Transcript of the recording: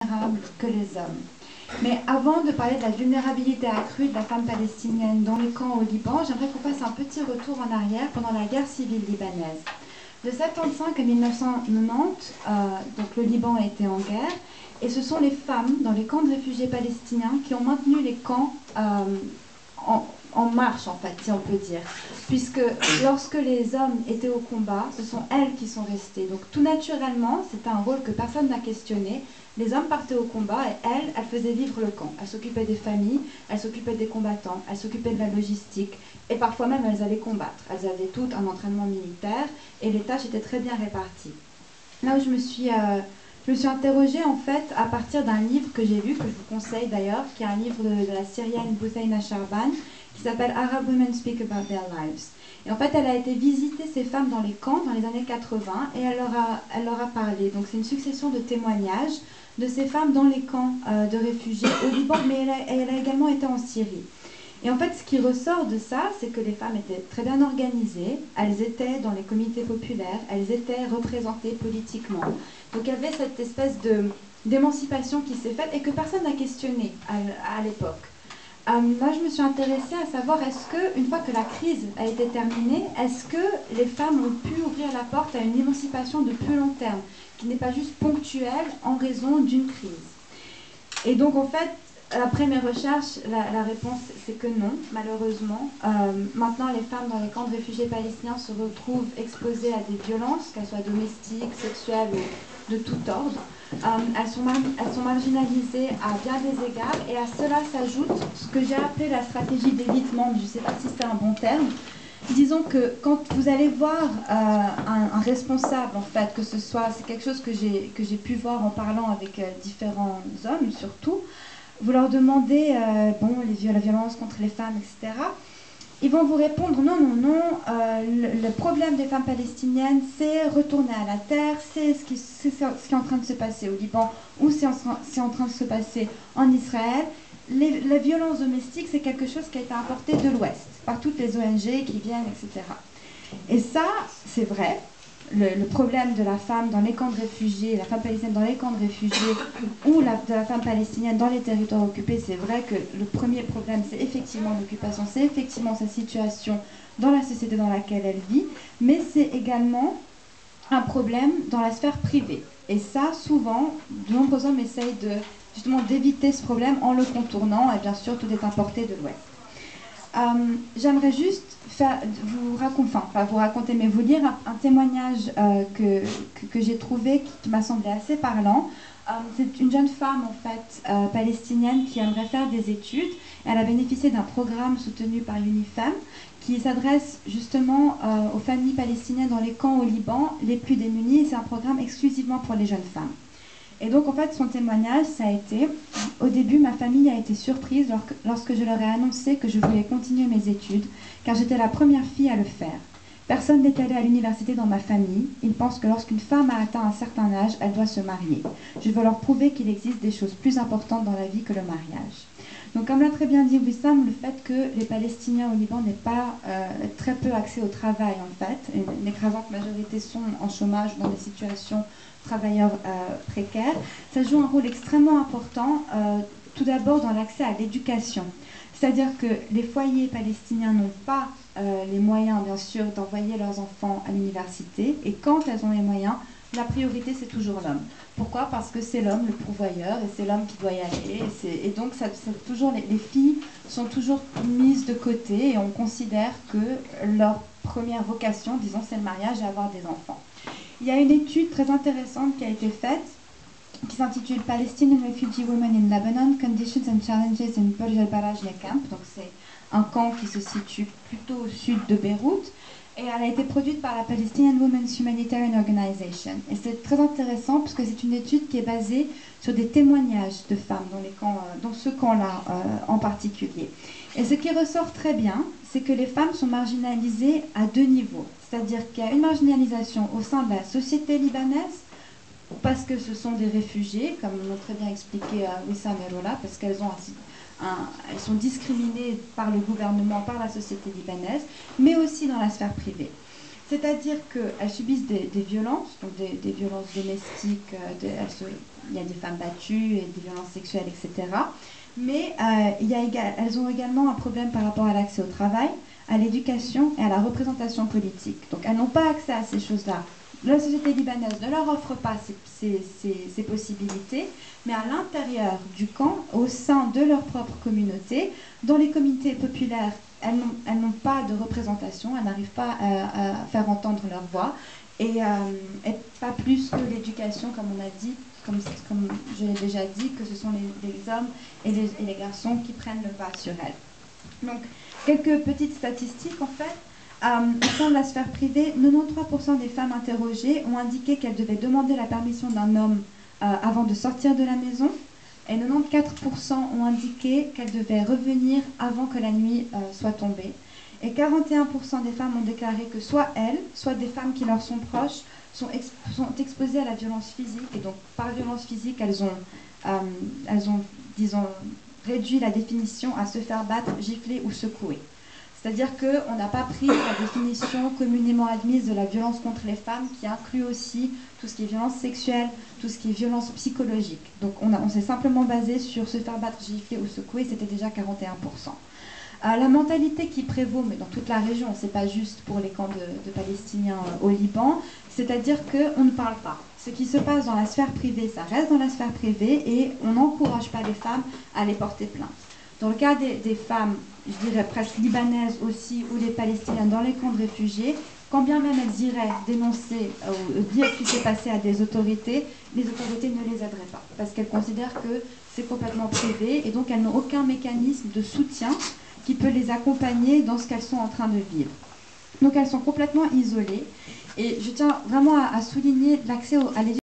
vulnérables que les hommes. Mais avant de parler de la vulnérabilité accrue de la femme palestinienne dans les camps au Liban, j'aimerais qu'on fasse un petit retour en arrière pendant la guerre civile libanaise. De 1975 à 1990, donc le Liban était en guerre, et ce sont les femmes dans les camps de réfugiés palestiniens qui ont maintenu les camps en marche, en fait, si on peut dire. Puisque lorsque les hommes étaient au combat, ce sont elles qui sont restées. Donc tout naturellement, c'était un rôle que personne n'a questionné. Les hommes partaient au combat et elles faisaient vivre le camp. Elles s'occupaient des familles, elles s'occupaient des combattants, elles s'occupaient de la logistique. Et parfois même, elles allaient combattre. Elles avaient tout un entraînement militaire et les tâches étaient très bien réparties. Là où je me suis interrogée en fait à partir d'un livre que j'ai lu, que je vous conseille d'ailleurs, qui est un livre de la Syrienne Bouthaina Sharban, qui s'appelle Arab Women Speak About Their Lives. Et en fait, elle a été visiter ces femmes dans les camps dans les années 80 et elle leur a parlé. Donc c'est une succession de témoignages de ces femmes dans les camps de réfugiés au Liban, mais elle a également été en Syrie. Et en fait, ce qui ressort de ça, c'est que les femmes étaient très bien organisées, elles étaient dans les comités populaires, elles étaient représentées politiquement. Donc il y avait cette espèce d'émancipation qui s'est faite et que personne n'a questionné à l'époque. Moi, je me suis intéressée à savoir, est-ce que, une fois que la crise a été terminée, est-ce que les femmes ont pu ouvrir la porte à une émancipation de plus long terme, qui n'est pas juste ponctuelle en raison d'une crise? Et donc, en fait, après mes recherches, la réponse, c'est que non, malheureusement. Maintenant, les femmes dans les camps de réfugiés palestiniens se retrouvent exposées à des violences, qu'elles soient domestiques, sexuelles ou de tout ordre. Elles sont marginalisées à bien des égards, et à cela s'ajoute ce que j'ai appelé la stratégie d'évitement, je ne sais pas si c'est un bon terme. Disons que quand vous allez voir un responsable, en fait, que ce soit, c'est quelque chose que j'ai pu voir en parlant avec différents hommes surtout, vous leur demandez la violence contre les femmes, etc. Ils vont vous répondre non, le problème des femmes palestiniennes, c'est retourner à la terre, c'est ce qui est en train de se passer au Liban ou c'est en train de se passer en Israël. La violence domestique, c'est quelque chose qui a été importé de l'Ouest, par toutes les ONG qui viennent, etc. Et ça, c'est vrai. Le problème de la femme dans les camps de réfugiés, la femme palestinienne dans les camps de réfugiés ou de la femme palestinienne dans les territoires occupés, c'est vrai que le premier problème, c'est effectivement l'occupation, c'est effectivement sa situation dans la société dans laquelle elle vit, mais c'est également un problème dans la sphère privée. Et ça, souvent, de nombreux hommes essayent justement d'éviter ce problème en le contournant, et bien sûr, tout est importé de l'Ouest. J'aimerais juste vous lire un témoignage que j'ai trouvé qui m'a semblé assez parlant. C'est une jeune femme en fait palestinienne qui aimerait faire des études. Elle a bénéficié d'un programme soutenu par UNIFEM qui s'adresse justement aux familles palestiniennes dans les camps au Liban les plus démunies. C'est un programme exclusivement pour les jeunes femmes. Et donc, en fait, son témoignage, ça a été « Au début, ma famille a été surprise lorsque je leur ai annoncé que je voulais continuer mes études, car j'étais la première fille à le faire. Personne n'est allé à l'université dans ma famille. Ils pensent que lorsqu'une femme a atteint un certain âge, elle doit se marier. Je veux leur prouver qu'il existe des choses plus importantes dans la vie que le mariage. » Donc, comme l'a très bien dit Wissam, le fait que les Palestiniens au Liban n'aient pas très peu accès au travail, en fait, une écrasante majorité sont en chômage dans des situations travailleurs précaires, ça joue un rôle extrêmement important, tout d'abord dans l'accès à l'éducation. C'est-à-dire que les foyers palestiniens n'ont pas les moyens, bien sûr, d'envoyer leurs enfants à l'université, et quand elles ont les moyens, la priorité, c'est toujours l'homme. Pourquoi? Parce que c'est l'homme le pourvoyeur, et c'est l'homme qui doit y aller, et donc les filles sont toujours mises de côté, et on considère que leur première vocation, disons, c'est le mariage et avoir des enfants. Il y a une étude très intéressante qui a été faite, qui s'intitule Palestinian Refugee Women in Lebanon, Conditions and Challenges in Burj al-Barajia Camp. Donc c'est un camp qui se situe plutôt au sud de Beyrouth. Et elle a été produite par la Palestinian Women's Humanitarian Organization. Et c'est très intéressant parce que c'est une étude qui est basée sur des témoignages de femmes dans ce camp-là en particulier. Et ce qui ressort très bien, c'est que les femmes sont marginalisées à deux niveaux. C'est-à-dire qu'il y a une marginalisation au sein de la société libanaise, parce que ce sont des réfugiés, comme l'ont très bien expliqué Wissam et Rola, parce qu'elles sont discriminées par le gouvernement, par la société libanaise, mais aussi dans la sphère privée. C'est-à-dire qu'elles subissent des violences, donc des violences domestiques, elles se il y a des femmes battues, et des violences sexuelles, etc. Mais elles ont également un problème par rapport à l'accès au travail, à l'éducation et à la représentation politique. Donc elles n'ont pas accès à ces choses-là. La société libanaise ne leur offre pas ces possibilités, mais à l'intérieur du camp, au sein de leur propre communauté, dans les communautés populaires, elles n'ont pas de représentation, elles n'arrivent pas à faire entendre leur voix, et pas plus que l'éducation, comme on a dit, comme je l'ai déjà dit, que ce sont les hommes et les garçons qui prennent le pas sur elles. Donc, quelques petites statistiques en fait. Au sein de la sphère privée, 93% des femmes interrogées ont indiqué qu'elles devaient demander la permission d'un homme avant de sortir de la maison, et 94% ont indiqué qu'elles devaient revenir avant que la nuit soit tombée. Et 41% des femmes ont déclaré que soit elles, soit des femmes qui leur sont proches, sont exposées à la violence physique. Et donc, par violence physique, elles ont, disons, réduit la définition à se faire battre, gifler ou secouer. C'est-à-dire qu'on n'a pas pris la définition communément admise de la violence contre les femmes, qui inclut aussi tout ce qui est violence sexuelle, tout ce qui est violence psychologique. Donc on s'est simplement basé sur se faire battre, gifler ou secouer, c'était déjà 41%. La mentalité qui prévaut, mais dans toute la région, c'est pas juste pour les camps de Palestiniens au Liban, c'est-à-dire qu'on ne parle pas. Ce qui se passe dans la sphère privée, ça reste dans la sphère privée, et on n'encourage pas les femmes à aller porter plainte. Dans le cas des femmes, je dirais presque libanaises aussi, ou des Palestiniennes dans les camps de réfugiés, quand bien même elles iraient dénoncer ou dire ce qui s'est passé à des autorités, les autorités ne les aideraient pas, parce qu'elles considèrent que c'est complètement privé, et donc elles n'ont aucun mécanisme de soutien qui peut les accompagner dans ce qu'elles sont en train de vivre. Donc elles sont complètement isolées, et je tiens vraiment à souligner l'accès à l'éducation.